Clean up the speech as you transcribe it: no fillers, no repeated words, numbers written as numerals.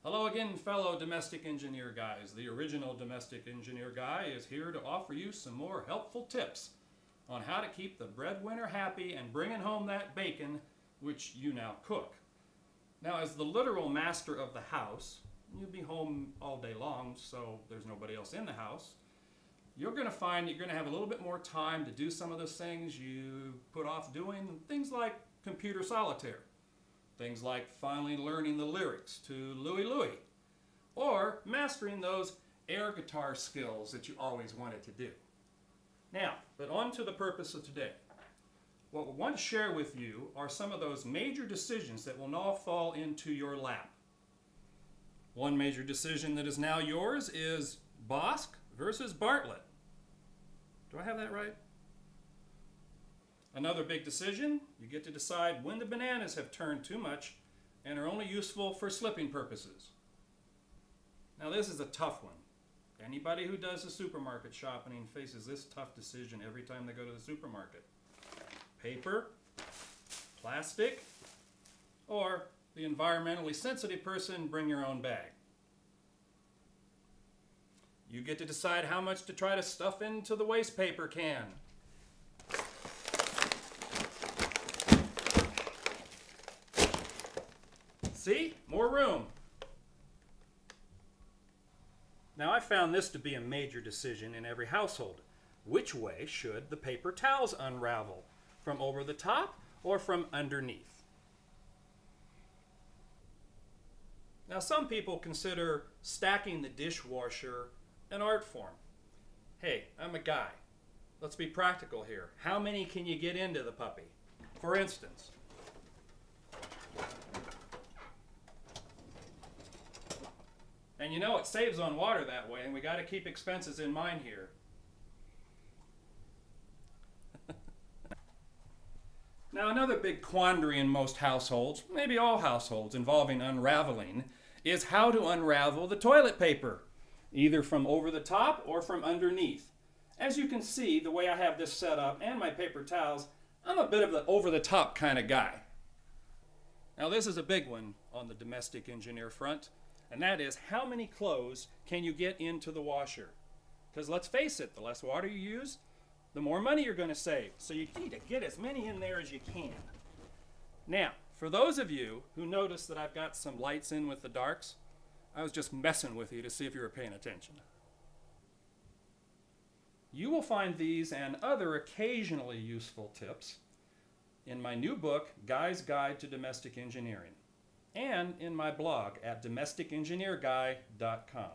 Hello again, fellow domestic engineer guys. The original domestic engineer guy is here to offer you some more helpful tips on how to keep the breadwinner happy and bringing home that bacon which you now cook. Now, as the literal master of the house, you'll be home all day long, so there's nobody else in the house. You're going to find you're going to have a little bit more time to do some of those things you put off doing, things like computer solitaire. Things like finally learning the lyrics to Louie Louie, or mastering those air guitar skills that you always wanted to do. Now, but on to the purpose of today. What we want to share with you are some of those major decisions that will now fall into your lap. One major decision that is now yours is Bosk versus Bartlett. Do I have that right? Another big decision, you get to decide when the bananas have turned too much and are only useful for slipping purposes. Now this is a tough one. Anybody who does the supermarket shopping faces this tough decision every time they go to the supermarket. Paper, plastic, or the environmentally sensitive person, bring your own bag. You get to decide how much to try to stuff into the waste paper can. See? More room. Now I found this to be a major decision in every household. Which way should the paper towels unravel? From over the top or from underneath? Now some people consider stacking the dishwasher an art form. Hey, I'm a guy. Let's be practical here. How many can you get into the puppy? For instance, and you know it saves on water that way, and we got to keep expenses in mind here. Now another big quandary in most households, maybe all households, involving unraveling, is how to unravel the toilet paper, either from over the top or from underneath. As you can see, the way I have this set up and my paper towels, I'm a bit of the over the top kind of guy. Now this is a big one on the domestic engineer front. And that is, how many clothes can you get into the washer? Because let's face it, the less water you use, the more money you're going to save. So you need to get as many in there as you can. Now, for those of you who notice that I've got some lights in with the darks, I was just messing with you to see if you were paying attention. You will find these and other occasionally useful tips in my new book, Guy's Guide to Domestic Engineering, and in my blog at domesticengineerguy.com.